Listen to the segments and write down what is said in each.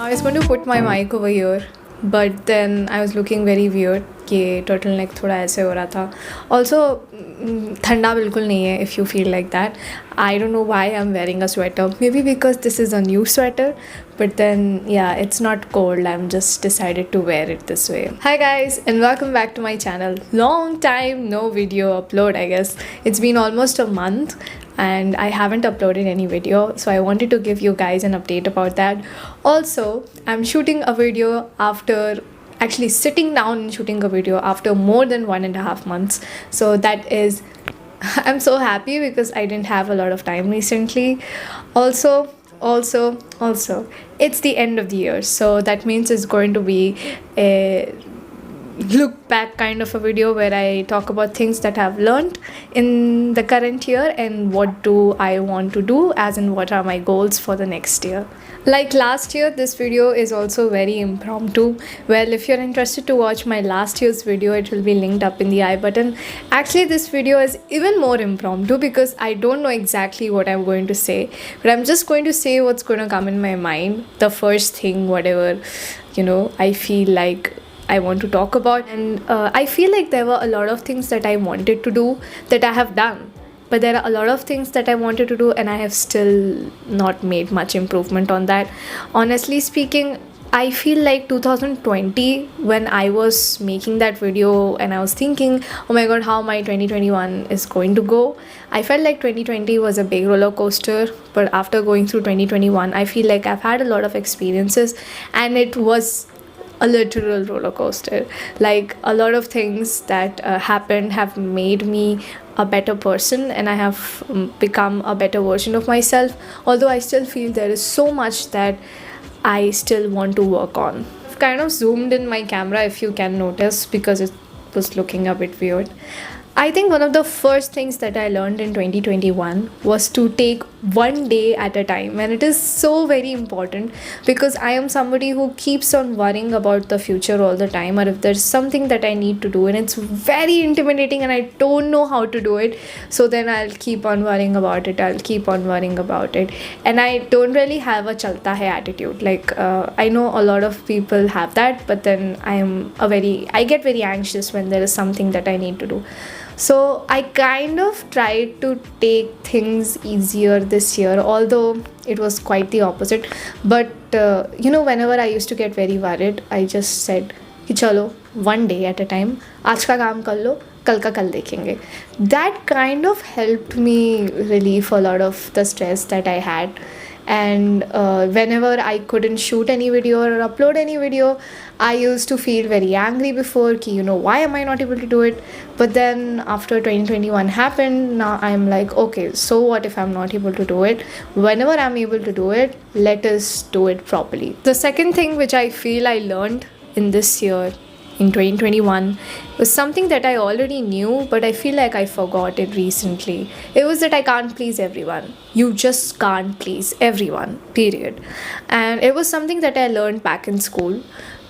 I was going to put my mic over here, but then I was looking very weird कि turtle neck थोड़ा ऐसे हो रहा था. Also, ठंडा बिल्कुल नहीं है if you feel like that. I don't know why I'm wearing a sweater. Maybe because this is a new sweater, but then yeah, it's not cold. I'm just decided to wear it this way. Hi guys, and welcome back to my channel. Long time no video upload, I guess. It's been almost a month and I haven't uploaded any video, so I wanted to give you guys an update about that. Also, I'm shooting a video after actually sitting down and shooting a video after more than 1.5 months, so that is I'm so happy because I didn't have a lot of time recently. Also, it's the end of the year, so that means it's going to be a look back kind of a video where I talk about things that I've learned in the current year and what do I want to do, as in what are my goals for the next year. Like last year, this video is also very impromptu. Well, if you're interested to watch my last year's video, it will be linked up in the I button. Actually, this video is even more impromptu because I don't know exactly what I'm going to say, but I'm just going to say what's going to come in my mind, the first thing, whatever, I feel like I want to talk about. And I feel like there were a lot of things that I wanted to do that I have done. But there are a lot of things that I wanted to do and I have still not made much improvement on that. Honestly speaking, I feel like 2020, when I was making that video and I was thinking, oh my god, how my 2021 is going to go, I felt like 2020 was a big roller coaster. But after going through 2021, I feel like I've had a lot of experiences and it was a literal roller coaster. Like a lot of things that happened have made me a better person and I have become a better version of myself, although I still feel there is so much that I still want to work on. I've kind of zoomed in my camera, if you can notice, because it was looking a bit weird. I think one of the first things that I learned in 2021 was to take one day at a time, and it is so very important because I am somebody who keeps on worrying about the future all the time, or if there's something that I need to do and it's very intimidating and I don't know how to do it, so then I'll keep on worrying about it, and I don't really have a chalta hai attitude. Like I know a lot of people have that, but then I get very anxious when there is something that I need to do. So I kind of tried to take things easier this year, although it was quite the opposite. But whenever I used to get very worried, I just said कि चलो one day at a time, आज का काम कर लो, कल का कल देखेंगे. That kind of helped me relieve a lot of the stress that I had. And whenever I couldn't shoot any video or upload any video, I used to feel very angry before ki, why am I not able to do it? But then after 2021 happened, now I'm like, okay, so what if I'm not able to do it? Whenever I'm able to do it, let us do it properly. The second thing which I feel I learned in this year, in 2021, was something that I already knew, but I feel like I forgot it recently. It was that I can't please everyone. You just can't please everyone, period. And it was something that I learned back in school,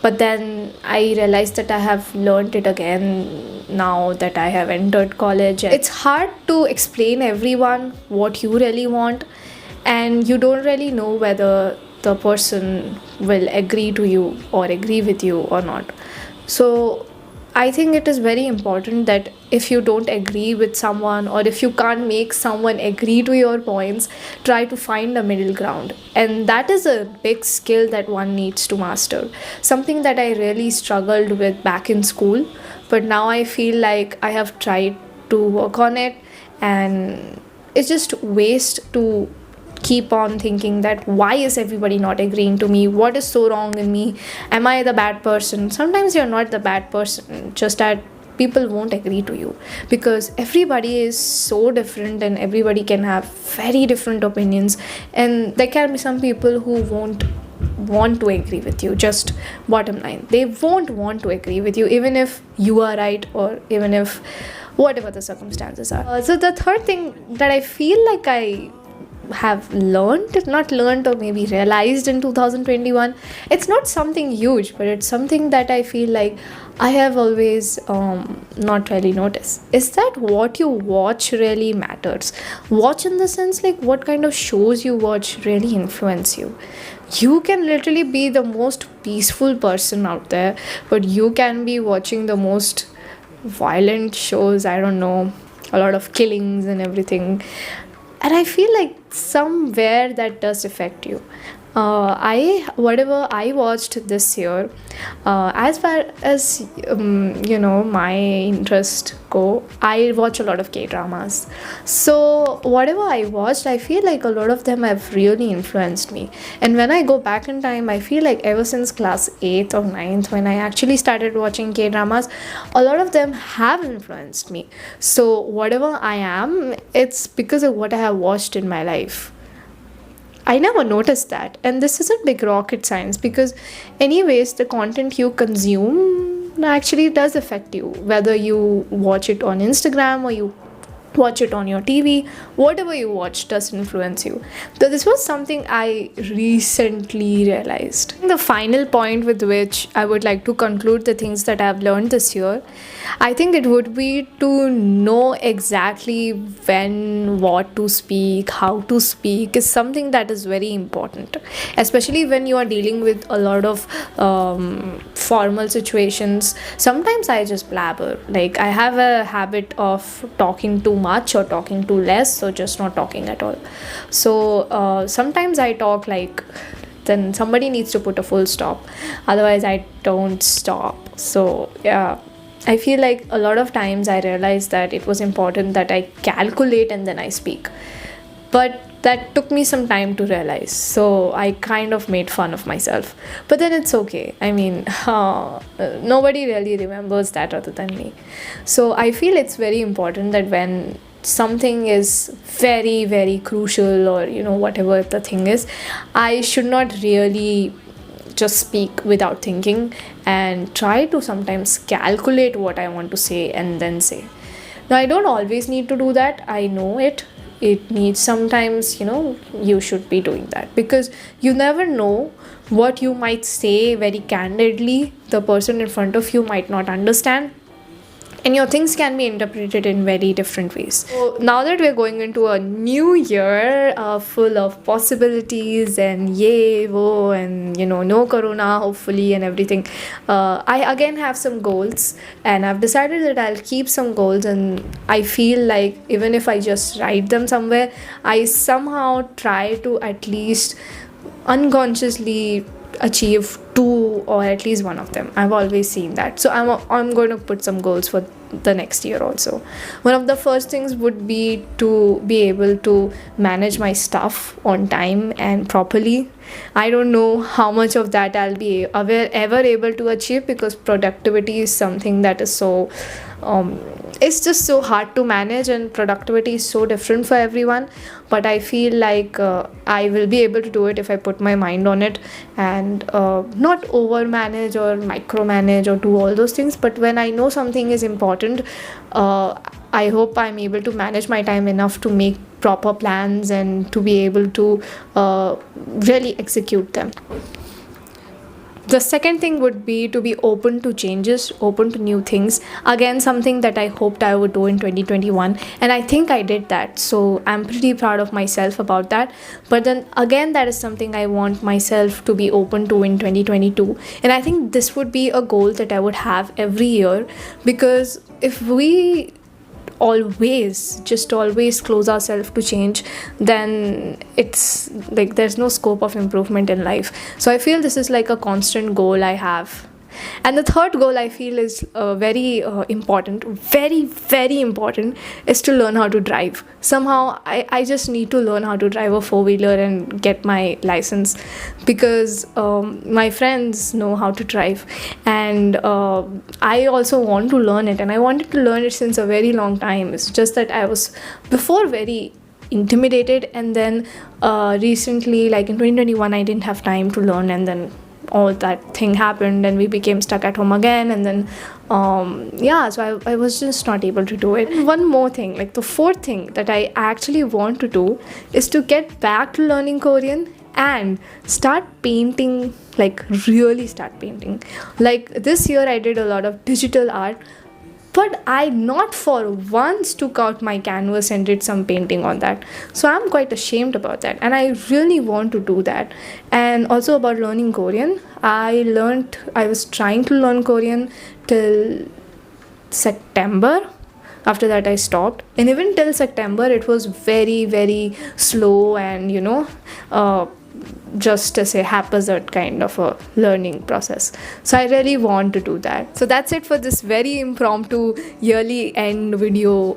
but then I realized that I have learned it again now that I have entered college. It's hard to explain everyone what you really want, and you don't really know whether the person will agree to you or agree with you or not. So I think it is very important that if you don't agree with someone, or if you can't make someone agree to your points, try to find a middle ground. And that is a big skill that one needs to master. Something that I really struggled with back in school, but now I feel like I have tried to work on it, and it's just waste to keep on thinking that why is everybody not agreeing to me, what is so wrong in me, am I the bad person? Sometimes you're not the bad person, just that people won't agree to you because everybody is so different and everybody can have very different opinions, and there can be some people who won't want to agree with you. Just bottom line, they won't want to agree with you even if you are right, or even if whatever the circumstances are. So the third thing that I feel like I have not learned, or maybe realized in 2021, it's not something huge, but it's something that I feel like I have always not really noticed, is that what you watch really matters. Watch in the sense, like, what kind of shows you watch really influence you. You can literally be the most peaceful person out there, but you can be watching the most violent shows, I don't know, a lot of killings and everything. And I feel like somewhere that does affect you. I whatever I watched this year, as far as my interest go, I watch a lot of K dramas. So whatever I watched, I feel like a lot of them have really influenced me. And when I go back in time, I feel like ever since class 8th or ninth, when I actually started watching K dramas, a lot of them have influenced me. So whatever I am, it's because of what I have watched in my life. I never noticed that. And this isn't big rocket science, because, anyways, the content you consume actually does affect you. Whether you watch it on Instagram or you watch it on your TV, whatever you watch does influence you. So, this was something I recently realized. The final point with which I would like to conclude the things that I've learned this year, I think it would be to know exactly when, what to speak, how to speak is something that is very important, especially when you are dealing with a lot of formal situations. Sometimes I just blabber. Like, I have a habit of talking too much or talking too less, or just not talking at all. So sometimes I talk like, then somebody needs to put a full stop. Otherwise, I don't stop. So, yeah. I feel like a lot of times I realized that it was important that I calculate and then I speak. But that took me some time to realize. So I kind of made fun of myself. But then it's okay. I mean, nobody really remembers that other than me. So I feel it's very important that when something is very, very crucial, or, whatever the thing is, I should not really just speak without thinking, and try to sometimes calculate what I want to say and then say. Now, I don't always need to do that. I know it needs sometimes, you should be doing that, because you never know what you might say very candidly. The person in front of you might not understand, and your things can be interpreted in very different ways. So now that we're going into a new year full of possibilities, and yay, whoa, and no corona, hopefully, and everything, I again have some goals, and I've decided that I'll keep some goals. And I feel like even if I just write them somewhere, I somehow try to at least unconsciously achieve two or at least one of them. I've always seen that. So I'm going to put some goals for the next year also. One of the first things would be to be able to manage my stuff on time and properly. I don't know how much of that I'll be ever able to achieve, because productivity is something that is so it's just so hard to manage, and productivity is so different for everyone. But I feel like I will be able to do it if I put my mind on it, and not over manage or micromanage or do all those things. But when I know something is important, I hope I'm able to manage my time enough to make proper plans and to be able to really execute them. The second thing would be to be open to changes, open to new things. Again, something that I hoped I would do in 2021, and I think I did that. So I'm pretty proud of myself about that. But then again, that is something I want myself to be open to in 2022. And I think this would be a goal that I would have every year, because if we always close ourselves to change, then it's like there's no scope of improvement in life. So I feel this is like a constant goal I have. And the third goal I feel is very important, very, very important, is to learn how to drive. Somehow I just need to learn how to drive a four-wheeler and get my license, because my friends know how to drive, and I also want to learn it, and I wanted to learn it since a very long time. It's just that I was before very intimidated, and then recently, like in 2021, I didn't have time to learn, and then all that thing happened and we became stuck at home again, and then Yeah, so I was just not able to do it. And one more thing, like the fourth thing that I actually want to do is to get back to learning Korean and start painting, like really start painting. Like this year I did a lot of digital art, but I not for once took out my canvas and did some painting on that. So I'm quite ashamed about that, and I really want to do that. And also about learning Korean, I was trying to learn Korean till September. After that I stopped, and even till September it was very very slow, and just as a haphazard kind of a learning process. So I really want to do that. So that's it for this very impromptu yearly end video.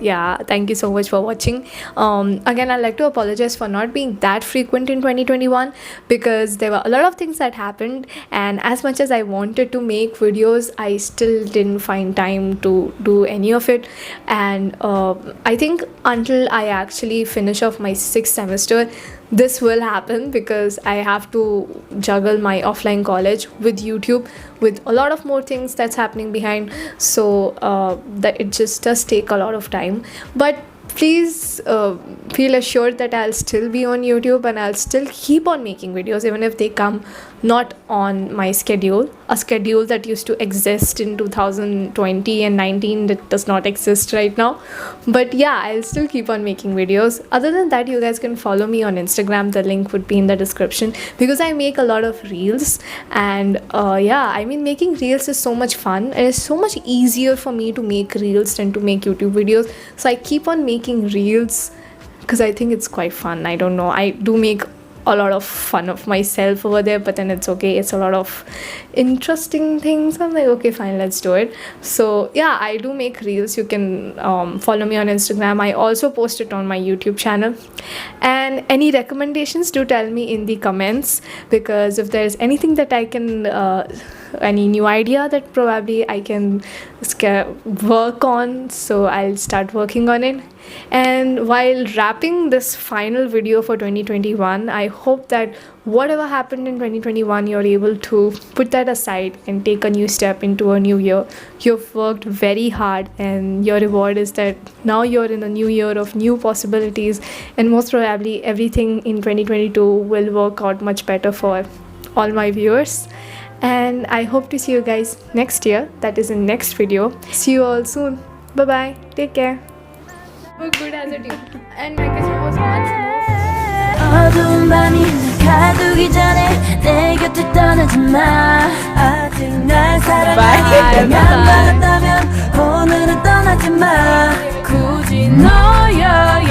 Yeah, thank you so much for watching. Again, I'd like to apologize for not being that frequent in 2021, because there were a lot of things that happened, and as much as I wanted to make videos, I still didn't find time to do any of it. And I think until I actually finish off my 6th semester, this will happen, because I have to juggle my offline college with YouTube, with a lot of more things that's happening behind. So that it just does take a lot of time. But please feel assured that I'll still be on YouTube, and I'll still keep on making videos, even if they come not on my schedule, a schedule that used to exist in 2020 and 19 that does not exist right now. But yeah, I'll still keep on making videos. Other than that, you guys can follow me on Instagram. The link would be in the description, because I make a lot of reels. And yeah, I mean, making reels is so much fun, and it's so much easier for me to make reels than to make YouTube videos. So I keep on making reels because I think it's quite fun. I don't know, I do make a lot of fun of myself over there, but then it's okay, it's a lot of interesting things. I'm like, okay, fine, let's do it. So yeah, I do make reels. You can follow me on Instagram. I also post it on my YouTube channel. And any recommendations, do tell me in the comments, because if there's anything that I can any new idea that probably I can work on, so I'll start working on it. And while wrapping this final video for 2021, I hope that whatever happened in 2021, you're able to put that aside and take a new step into a new year. You've worked very hard, and your reward is that now you're in a new year of new possibilities, and most probably everything in 2022 will work out much better for all my viewers. And I hope to see you guys next year, that is in next video. See you all soon. Bye bye, take care. We're good as a team, and my cousin was much more. 어두운 밤이 가두기 전에 내 곁을 떠나지 마. 아직 날 사랑하게 만났다면 오늘은 떠나지 마. 굳이 너여